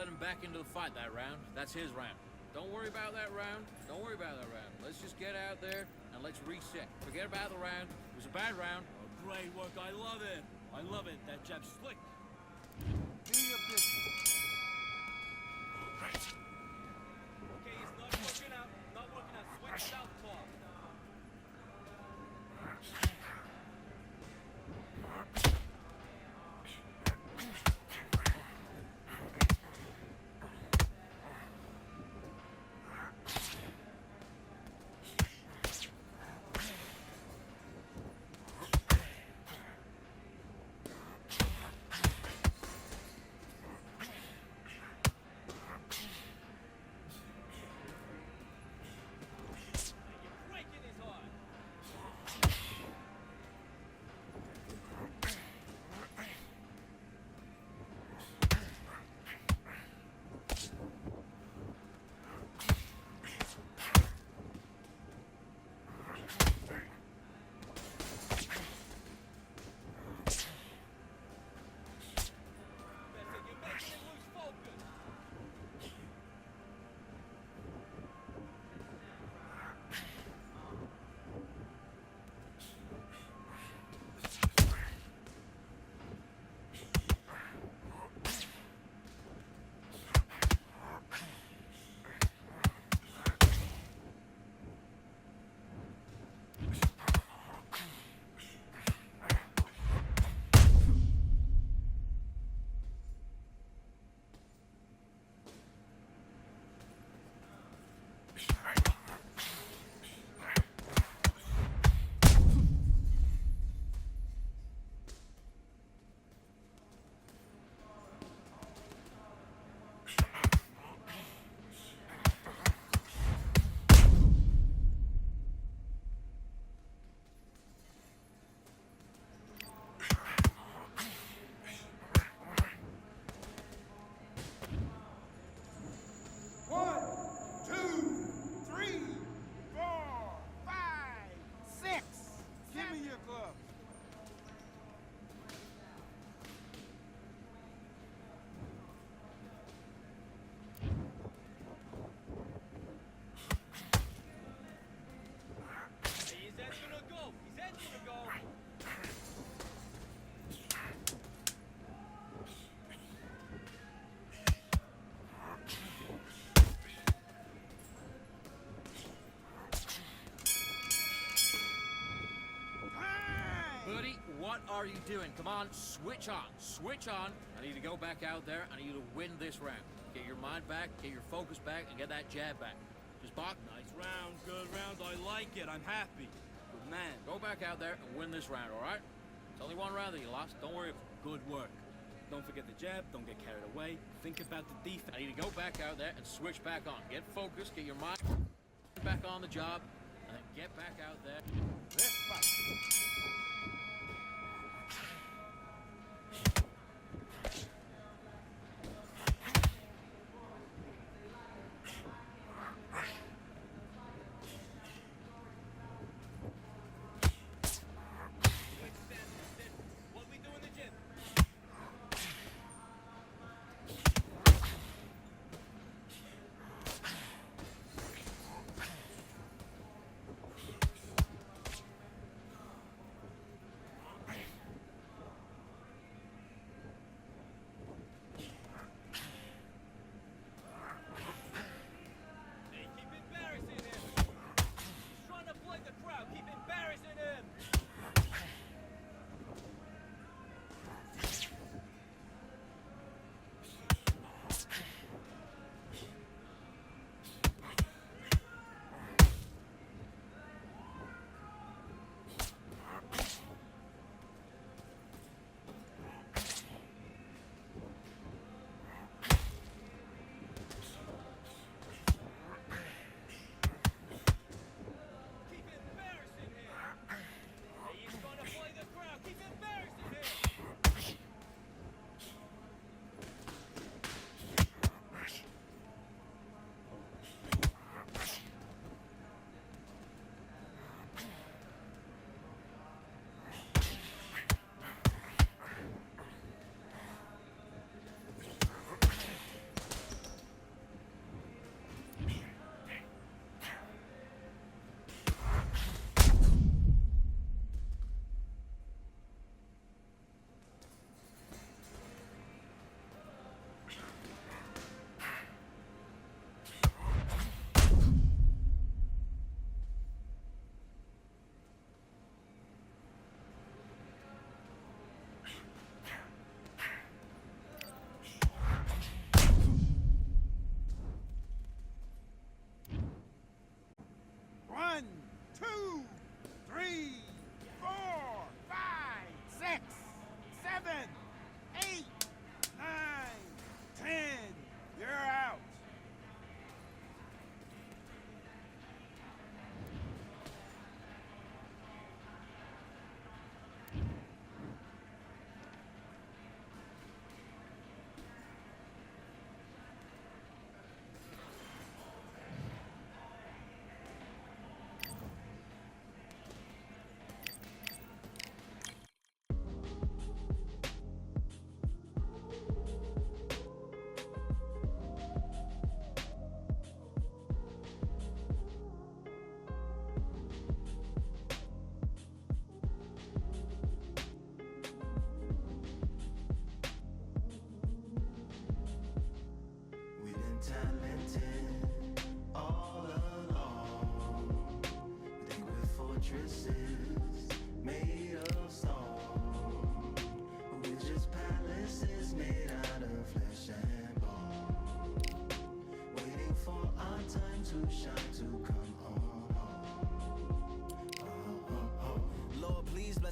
him back into the fight that round. That's his round. Don't worry about that round. Don't worry about that round. Let's just get out there and let's reset. Forget about the round. It was a bad round. Oh, great work. I love it. I love it. That jab's slick. Do your business. Okay, he's not working out. Not working out. Switch southpaw. What are you doing? Come on, switch on. Switch on. I need to go back out there. I need you to win this round. Get your mind back, get your focus back, and get that jab back. Just box. Nice round, good round. I like it. I'm happy. Good man. Go back out there and win this round, all right? It's only one round that you lost. Don't worry. Good work. Don't forget the jab. Don't get carried away. Think about the defense. I need to go back out there and switch back on. Get focused, get your mind back on the job, and then get back out there. Let's fight.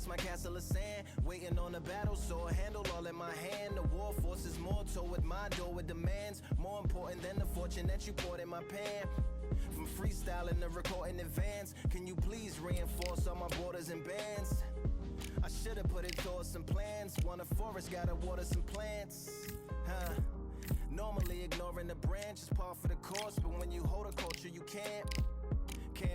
once my castle is sand. Waiting on the battle, so I handle all in my hand. The war forces more toward my door with demands. More important than the fortune that you poured in my pan. From freestyling to recording advance, can you please reinforce all my borders and bands? I should've put it towards some plans. Want a forest, gotta water some plants. Normally ignoring the branch is par for the course, but when you hold a culture you can't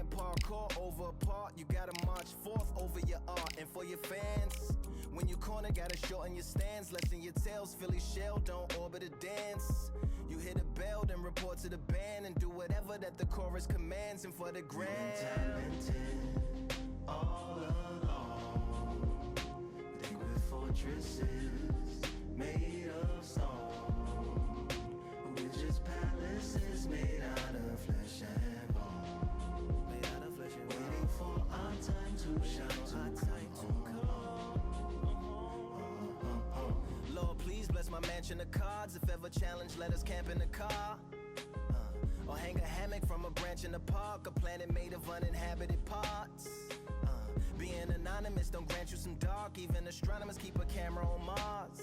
parkour over a part. You gotta march forth over your art and for your fans. When you corner, gotta shorten your stance. Lessen your tails, Philly shell, don't orbit a dance. You hit a bell, then report to the band and do whatever that the chorus commands. And for the grand, talented all along. Think with fortresses made of stone. We're just palaces made out of flesh and bone. Made out of flesh and bone. Waiting for our time to shine, our time to come. Lord, please bless my mansion of cards. If ever challenged, let us camp in the car. Or hang a hammock from a branch in the park. A planet made of uninhabited parts. Being anonymous don't grant you some dark. Even astronomers keep a camera on Mars.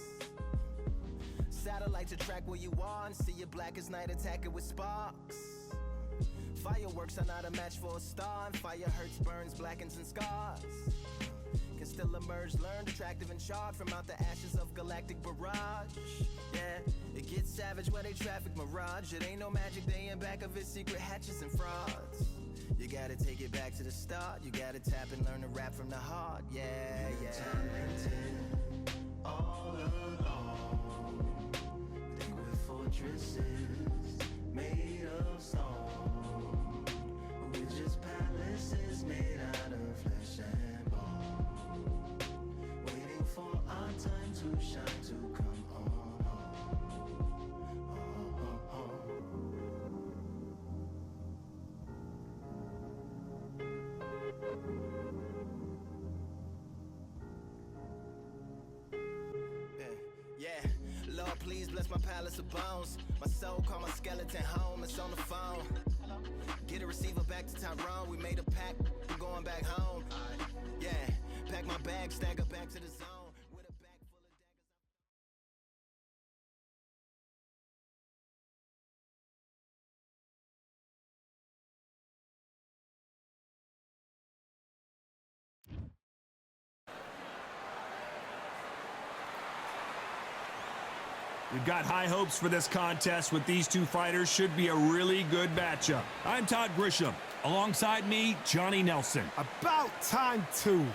Satellite to track where you are and see your black as night, attack it with sparks. Fireworks are not a match for a star, and fire hurts, burns, blackens, and scars. Can still emerge, learned, attractive and charred from out the ashes of galactic barrage. Yeah, it gets savage where they traffic mirage. It ain't no magic day in back of its secret hatches and frauds. You gotta take it back to the start. You gotta tap and learn to rap from the heart. Yeah, yeah. Talented all along. Think with fortresses made of stone. We're just palaces made out of flesh and bone. Waiting for our time to shine, to come on. Lord, please bless my palace of bones. My soul call my skeleton home. It's on the phone. Get a receiver back to Tyrone. We made a pact. We're going back home. Yeah, pack my bag, stagger back to the zone. With a bag full of We've got high hopes for this contest with these two fighters. Should be a really good matchup. I'm Todd Grisham. Alongside me, Johnny Nelson. About time, too.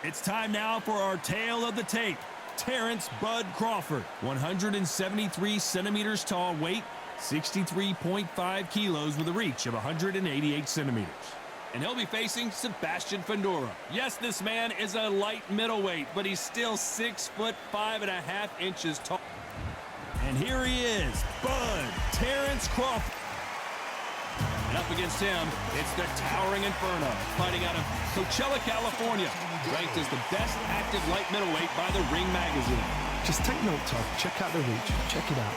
It's time now for our tale of the tape. Terrence Bud Crawford, 173 centimeters tall, weight 63.5 kilos with a reach of 188 centimeters. And he'll be facing Sebastian Fundora. Yes, this man is a light middleweight, but he's still 6'5.5" tall. And here he is, Bud Terrence Crawford. And up against him, it's the towering Inferno, fighting out of Coachella, California, ranked as the best active light middleweight by the Ring magazine. Just take note, Todd. Check out the reach. Check it out.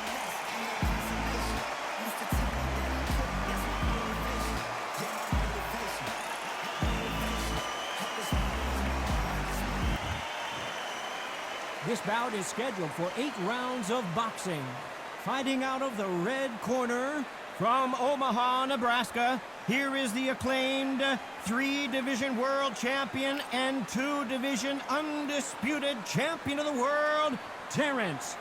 This bout is scheduled for 8 rounds of boxing. Fighting out of the red corner from Omaha, Nebraska, here is the acclaimed 3-division world champion and 2-division undisputed champion of the world, Terrence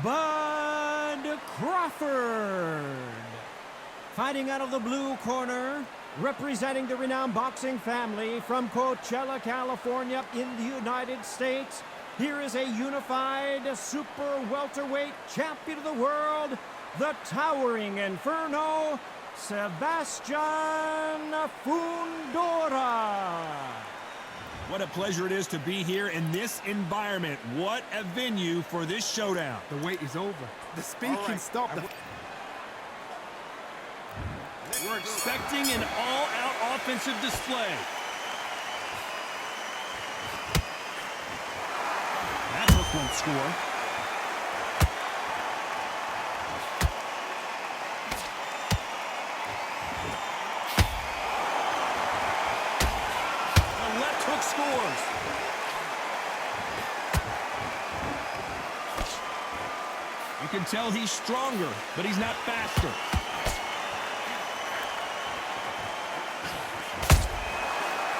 Bud Crawford. Fighting out of the blue corner, representing the renowned boxing family from Coachella, California in the United States, here is a unified super welterweight champion of the world, the towering Inferno, Sebastian Fundora. What a pleasure it is to be here in this environment. What a venue for this showdown. The wait is over. The speed can stop. We're expecting an all-out offensive display. That's a point score. The left hook scores. can tell he's stronger, but he's not faster.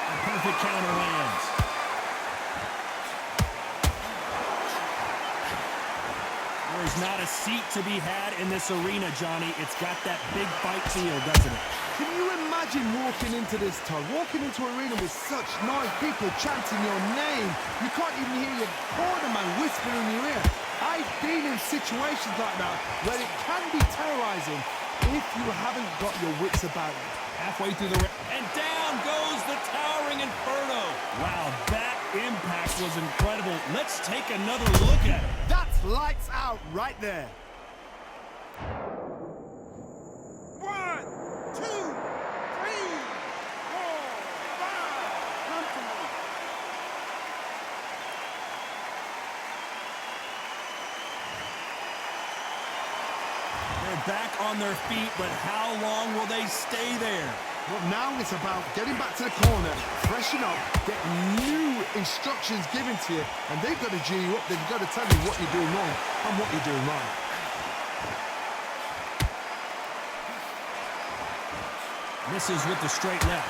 A perfect counter lands. There's not a seat to be had in this arena, Johnny. It's got that big fight feel, doesn't it? Can you imagine walking into this, Todd? Walking into an arena with such noise, people chanting your name. You can't even hear your cornerman whispering in your ear. I've been in situations like that where it can be terrorizing if you haven't got your wits about you. Halfway through the ring, and down goes the towering Inferno. Wow, that impact was incredible. Let's take another look at it. That's lights out right there. 1, 2, 3, 4, 5. Come to me. They're back on their feet, but how long will they stay there? But now it's about getting back to the corner, freshen up, get new instructions given to you, and they've got to G you up. They've got to tell you what you're doing wrong and what you're doing right. Misses with the straight left.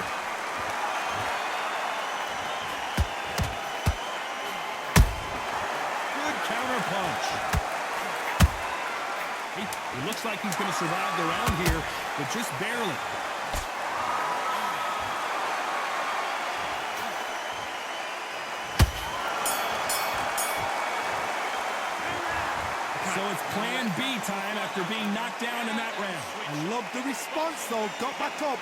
Good counter punch. He looks like he's going to survive the round here, but just barely. So it's plan B time after being knocked down in that round. I love the response, though. Got back up.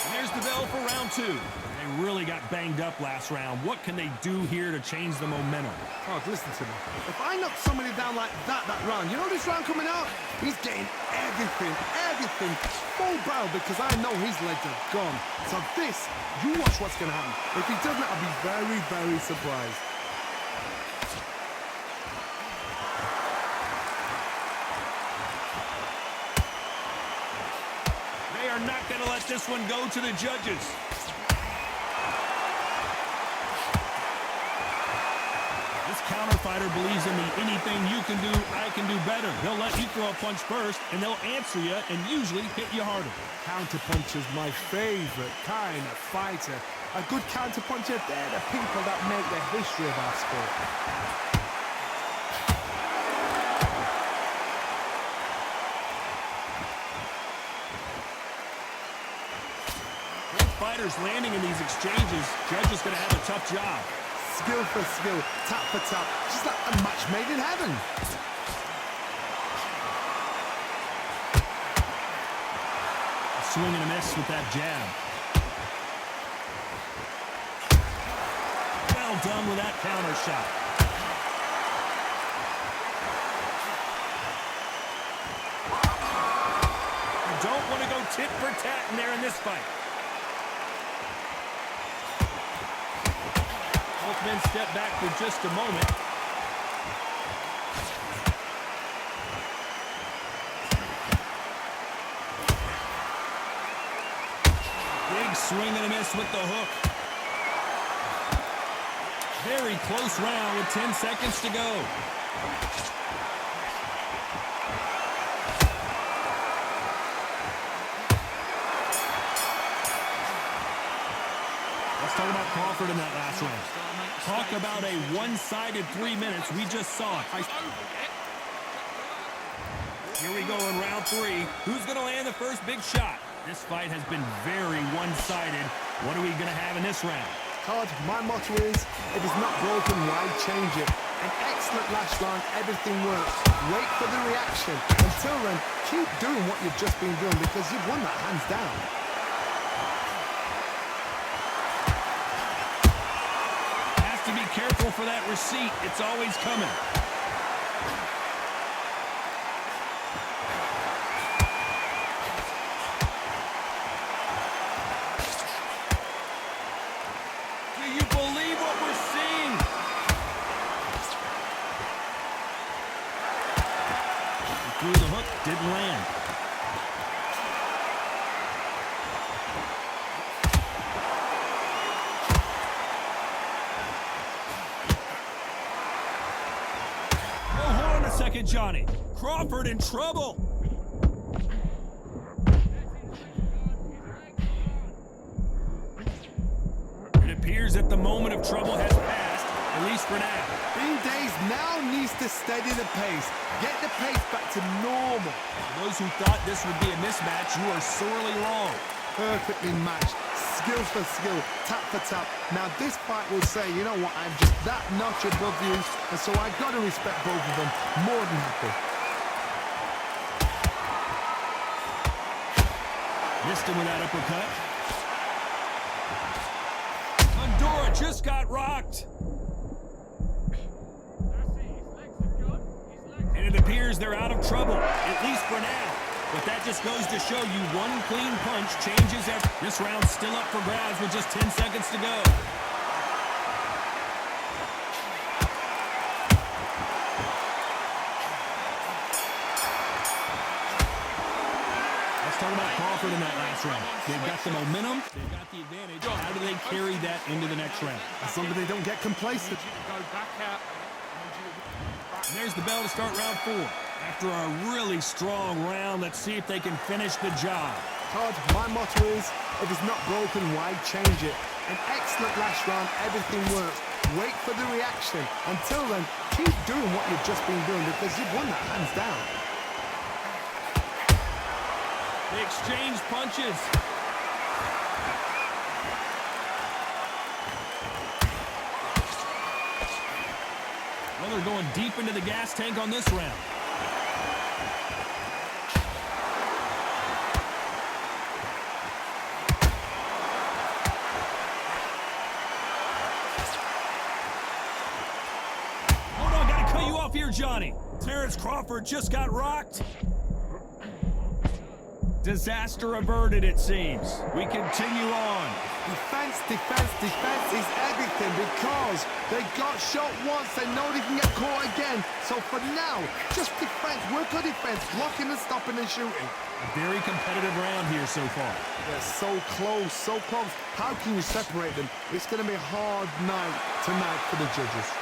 And there's the bell for round 2. They really got banged up last round. What can they do here to change the momentum? Oh, listen to me. If I knock somebody down like that round, you know this round coming out? He's getting everything, full barrel, because I know his legs are gone. So this, you watch what's going to happen. If he doesn't, I'll be very, very surprised. They are not going to let this one go to the judges. This counter fighter believes in the anything you can do, I can do better. They'll let you throw a punch first, and they'll answer you and usually hit you harder. Counterpuncher's my favorite kind of fighter. A good counterpuncher, they're the people that make the history of our sport. Fighters landing in these exchanges, judges going to have a tough job. Skill for skill, tap for tap, just like a match made in heaven. A swing and a miss with that jab. Well done with that counter shot. You don't want to go tit for tat in there in this fight. Both men step back for just a moment. Big swing and a miss with the hook. Very close round with 10 seconds to go. Let's talk about Crawford in that last round. Talk about a one-sided 3 minutes. We just saw it. Here we go in round 3. Who's going to land the first big shot? This fight has been very one-sided. What are we going to have in this round? Todd, my motto is, if it's not broken, why change it? An excellent last round, everything works. Wait for the reaction. Until then, keep doing what you've just been doing because you've won that hands down. Has to be careful for that receipt. It's always coming. Do you believe what we're seeing? He threw the hook, didn't land. Johnny. Crawford in trouble. It appears that the moment of trouble has passed, at least for now. Bean Days now needs to steady the pace. Get the pace back to normal. For those who thought this would be a mismatch, you are sorely wrong. Perfectly matched. Skill for skill, tap for tap. Now this fight will say, you know what, I'm just that notch above you, and so I got to respect both of them. More than happy. Missed him with that uppercut. Fundora just got rocked. And it appears they're out of trouble, at least for now. But that just goes to show you one clean punch changes everything. This round's still up for grabs with just 10 seconds to go. Let's talk about Crawford in that last round. They've got the momentum, they've got the advantage. How do they carry that into the next round? As long as they don't get complacent. And there's the bell to start round 4. After a really strong round, let's see if they can finish the job. Todd, my motto is, if it's not broken, why change it? An excellent last round, everything works. Wait for the reaction. Until then, keep doing what you've just been doing because you've won that hands down. They exchange punches. Well, they're going deep into the gas tank on this round. Hold on, gotta cut you off here, Johnny. Terrence Crawford just got rocked. Disaster averted, it seems. We continue on. Defense, defense, defense is everything because they got shot once, they know they can get caught again. So for now, just defense, work on defense, blocking and stopping and shooting. A very competitive round here so far. They're so close, so close. How can you separate them? It's going to be a hard night tonight for the judges.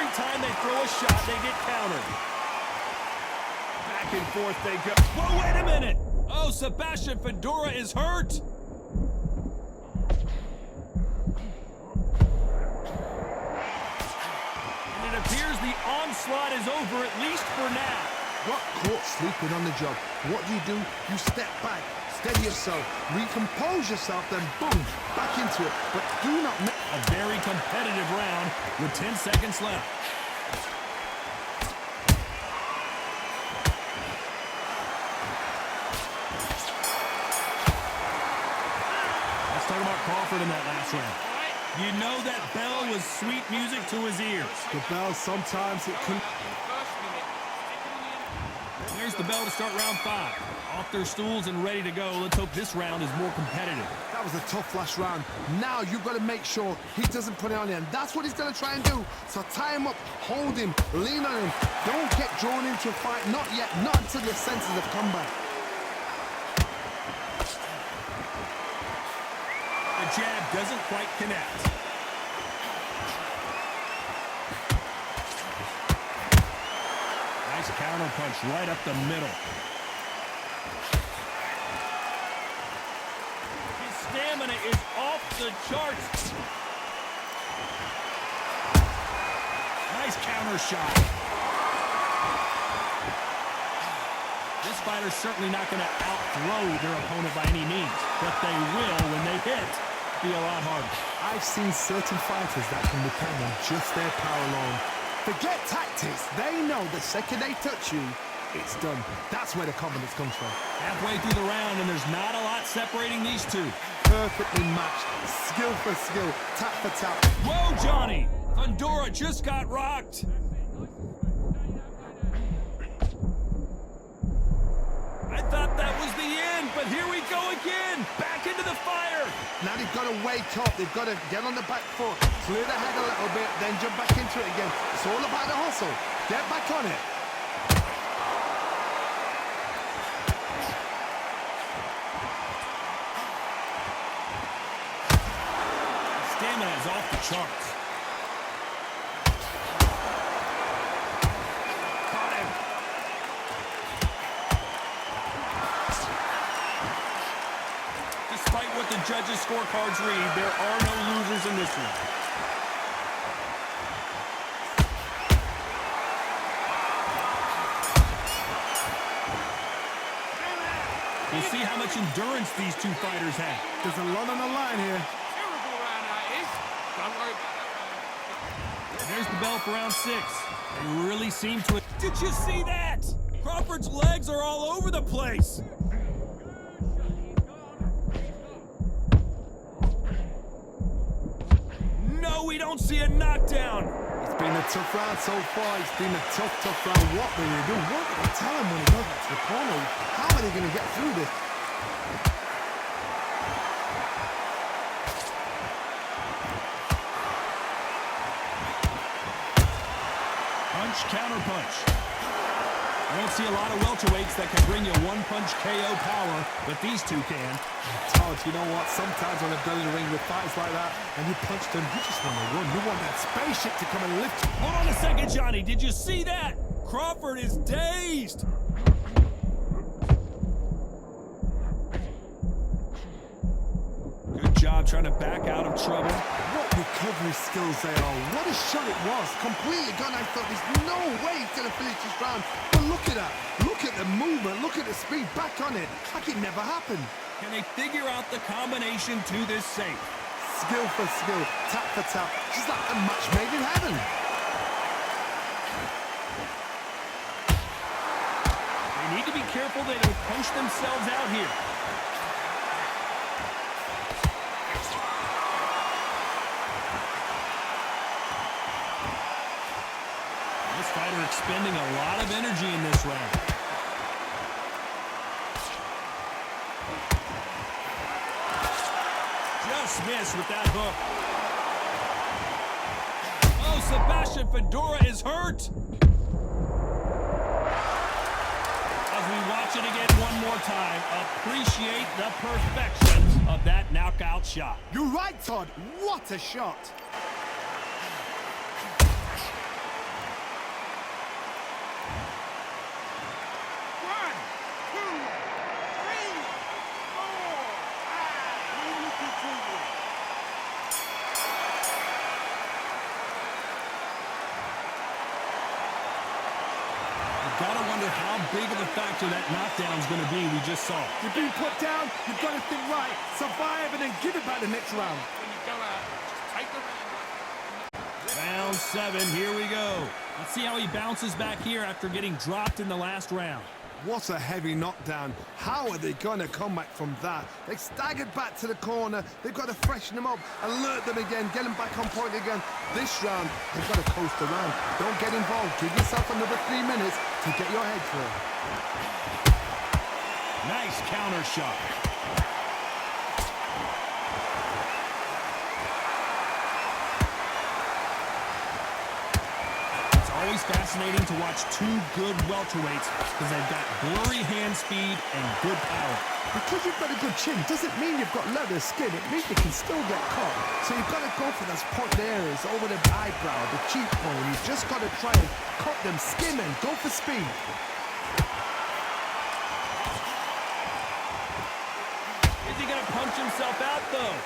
Time they throw a shot, they get countered. Back and forth they go. Whoa, wait a minute! Oh, Sebastian Fundora is hurt! And it appears the onslaught is over, at least for now. Got caught sleeping on the job. What do? You step back, steady yourself, recompose yourself, then boom, back into it. But do not make a very competitive round with 10 seconds left. Let's talk about Crawford in that last round. You know that bell was sweet music to his ears. The bell, sometimes it can... There's the bell to start round 5. Off their stools and ready to go. Let's hope this round is more competitive. That was a tough last round. Now you've got to make sure he doesn't put it on him. That's what he's going to try and do. So tie him up, hold him, lean on him. Don't get drawn into a fight. Not yet. Not until your senses have come back. The jab doesn't quite connect. Nice counter punch right up the middle. His stamina is off the charts. Nice counter shot. This fighter's certainly not going to outthrow their opponent by any means, but they will, when they hit, be a lot harder. I've seen certain fighters that can depend on just their power alone. Forget tactics. They know the second they touch you, it's done. That's where the confidence comes from. Halfway through the round, and there's not a lot separating these two. Perfectly matched. Skill for skill. Tap for tap. Whoa, Johnny! Fundora just got rocked. I thought that was the end, but here we go again. Back into the fire. Now they've got to wake up. They've got to get on the back foot, clear the head a little bit, then jump back into it again. It's all about the hustle. Get back on it. off the charts. Caught him. Despite what the judges' scorecards read, there are no losers in this one. We'll see how much endurance these two fighters have. There's a lot on the line here. Terrible round that is. Don't worry about that. There's the bell for round 6. They really seem to... Did you see that? Crawford's legs are all over the place. No, we don't see a knockdown. It's been a tough round so far. It's been a tough round. What will they do? What will they tell him when he goes back to the corner? How are they going to get through this? Punch, counter punch. I don't see a lot of welterweights that can bring you one-punch KO power, but these two can. Todd, you know what? Sometimes when I've done in the ring with fights like that, and you punch them, you just want to run. You want that spaceship to come and lift you. Hold on a second, Johnny. Did you see that? Crawford is dazed. Good job trying to back out of trouble. What recovery skills they are. What a shot it was. Completely gone. I thought there's no way he's going to finish this round. But look at that. Look at the movement. Look at the speed. Back on it. Like it never happened. Can they figure out the combination to this safe? Skill for skill. Tap for tap. Just like a match made in heaven. They need to be careful they don't punch themselves out here. This fighter expending a lot of energy in this round. Just missed with that hook. Oh, Sebastian Fedora is hurt. As we watch it again one more time, appreciate the perfection of that knockout shot. You're right, Todd. What a shot. Gotta wonder how big of a factor that knockdown's gonna be we just saw. You're being put down. You've got to think right. Survive and then give it back the next round. When you go out, just take the round. Round 7, here we go. Let's see how he bounces back here after getting dropped in the last round. What a heavy knockdown. How are they going to come back from that? They staggered back to the corner. They've got to freshen them up, alert them again, get them back on point again. This round, they've got to coast around. Don't get involved. Give yourself another 3 minutes to get your head clear. Nice counter shot. Always fascinating to watch two good welterweights because they've got blurry hand speed and good power. Because you've got a good chin doesn't mean you've got leather skin. It means you can still get caught. So you've got to go for those pointed areas over the eyebrow, the cheekbone. You've just got to try and cut them, skim and go for speed. Is he going to punch himself out, though?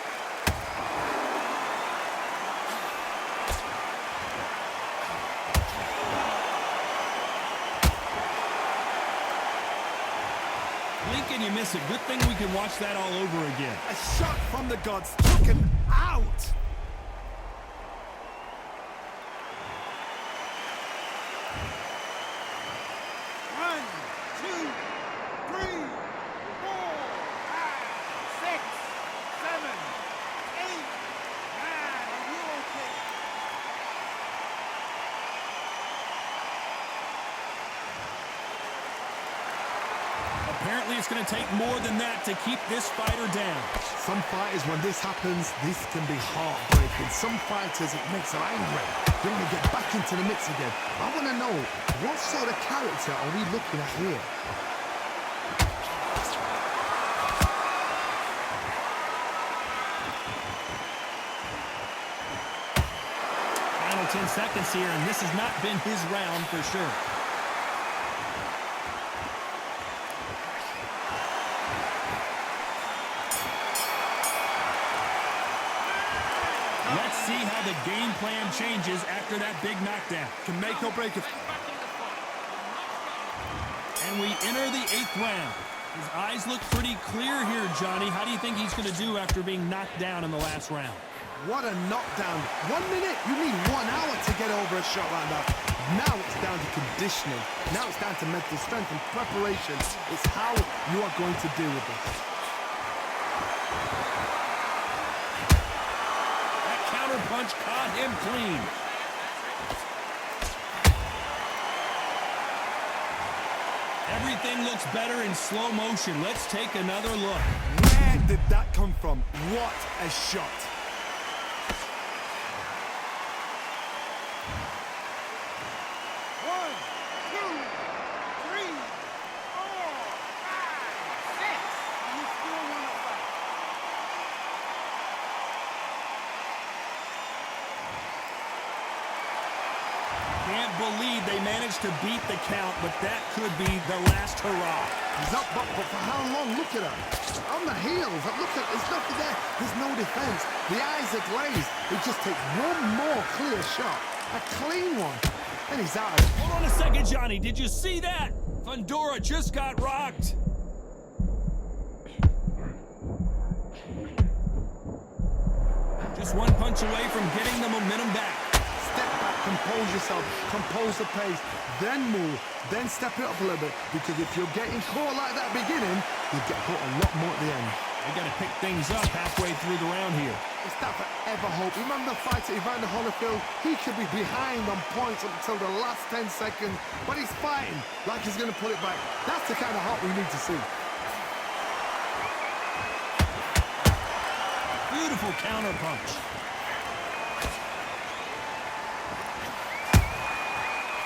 Blink and you miss it. Good thing we can watch that all over again. A shot from the gods took him out. One, two, three, 4, 5, 6, 7, 8, 9. Are you okay? Apparently it's going to take more than that to keep this fighter down. Some fighters, when this happens, this can be heartbreaking. Some fighters, it makes them angry. They want to get back into the mix again. I want to know, what sort of character are we looking at here? 10 seconds here, and this has not been his round for sure. Let's see how the game plan changes after that big knockdown. Can make or break it. And we enter the 8th round. His eyes look pretty clear here, Johnny. How do you think he's going to do after being knocked down in the last round? What a knockdown. 1 minute, you need 1 hour to get over a shot like that. Now it's down to conditioning. Now it's down to mental strength and preparation. It's how you are going to deal with this. That counter punch caught him clean. Everything looks better in slow motion. Let's take another look. Where did that come from? What a shot. One, two, three, four, five, six. And you still want to fight. Can't believe they managed to beat the count, but that could be the last hurrah. He's up, but for how long? Look at her. On the heels. Look at, there's nothing there. There's no defense. The eyes are glazed. He just takes one more clear shot. A clean one. And he's out. Hold on a second, Johnny. Did you see that? Fundora just got rocked. Just one punch away from getting the momentum back. Step back, compose yourself, compose the pace, then move, then step it up a little bit. Because if you're getting caught like that beginning, you'll get caught a lot more at the end. They got to pick things up halfway through the round here. It's that forever hope. Remember the fight at Evander Holyfield? He could be behind on points up until the last 10 seconds, but he's fighting like he's going to pull it back. That's the kind of hope we need to see. Beautiful counter punch.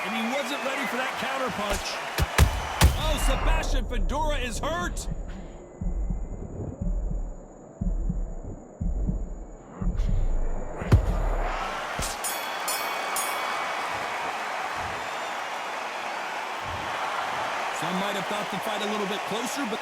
And he wasn't ready for that counter punch. Oh, Sebastian Fundora is hurt. Some might have thought the fight a little bit closer, but